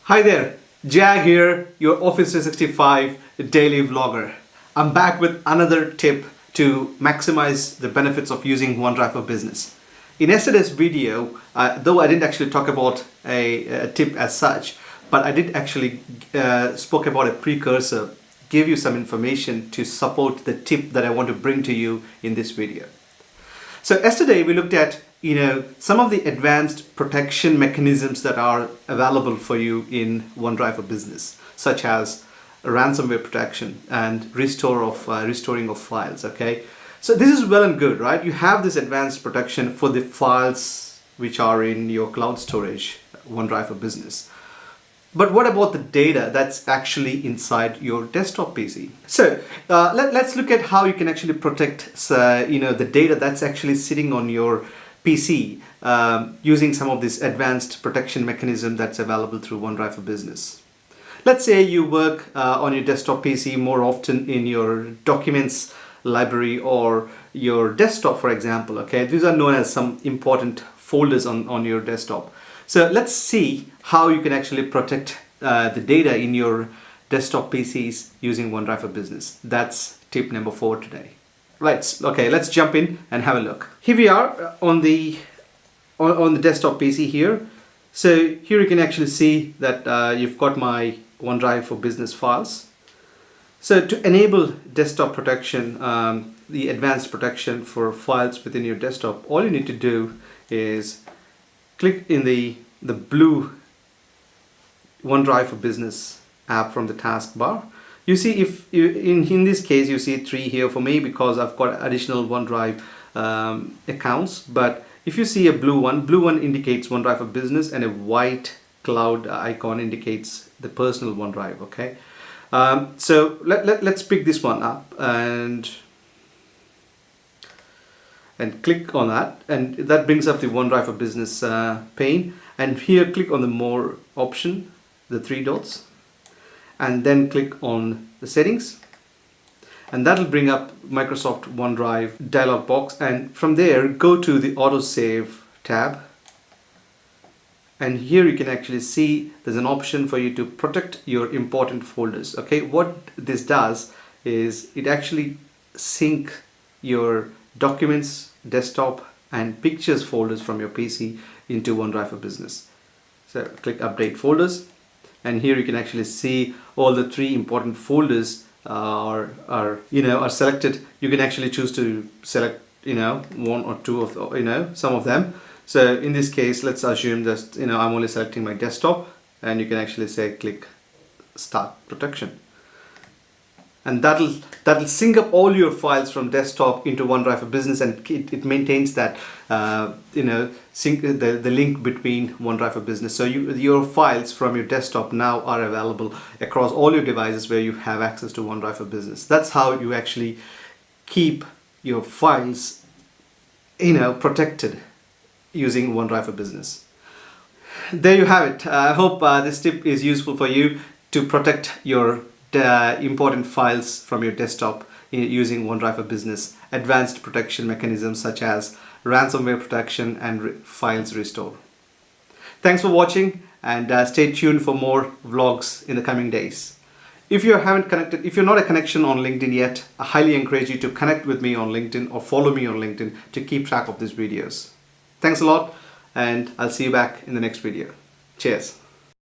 Hi there, Jag here, your Office 365 daily vlogger. I'm back with another tip to maximize the benefits of using OneDrive for Business. In yesterday's video, though I didn't actually talk about a tip as such, but I did actually spoke about a precursor, give you some information to support the tip that I want to bring to you in this video. So yesterday we looked at some of the advanced protection mechanisms that are available for you in OneDrive for Business, such as ransomware protection and restoring of files. Okay, so this is well and good, right? You have this advanced protection for the files which are in your cloud storage, OneDrive for Business. But what about the data that's actually inside your desktop PC? So let's look at how you can actually protect the data that's actually sitting on your PC using some of this advanced protection mechanism that's available through OneDrive for Business. Let's say you work on your desktop PC more often in your documents library or your desktop, for example. Okay, these are known as some important folders on your desktop. So let's see how you can actually protect the data in your desktop PCs using OneDrive for Business. That's tip number 4 today. Right, okay, let's jump in and have a look. Here we are on the desktop PC here. So here you can actually see that you've got my OneDrive for Business files. So to enable desktop protection, the advanced protection for files within your desktop, all you need to do is click in the blue OneDrive for Business app from the taskbar. You see, if you, in this case, you see 3 here for me because I've got additional OneDrive accounts. But if you see a blue one indicates OneDrive for Business, and a white cloud icon indicates the personal OneDrive. Okay, so let's pick this one up and click on that, and that brings up the OneDrive for Business pane. And here, click on the More option, the 3 dots. And then click on the settings, and that'll bring up Microsoft OneDrive dialog box, and from there go to the autosave tab, and here you can actually see there's an option for you to protect your important folders. Okay, what this does is it actually sync your documents, desktop and pictures folders from your PC into OneDrive for Business. So click update folders, and here you can actually see all the 3 important folders are selected. You can actually choose to select 1 or 2 of some of them. So in this case, let's assume that I'm only selecting my desktop, and you can actually say click start protection, and that'll sync up all your files from desktop into OneDrive for Business, and it maintains that sync the link between OneDrive for Business. So your files from your desktop now are available across all your devices where you have access to OneDrive for Business. That's how you actually keep your files protected using OneDrive for Business. There you have it. I hope this tip is useful for you to protect your important files from your desktop using OneDrive for Business, advanced protection mechanisms such as ransomware protection and files restore. Thanks for watching, and stay tuned for more vlogs in the coming days. If you're not a connection on LinkedIn yet, I highly encourage you to connect with me on LinkedIn or follow me on LinkedIn to keep track of these videos. Thanks a lot, and I'll see you back in the next video. Cheers.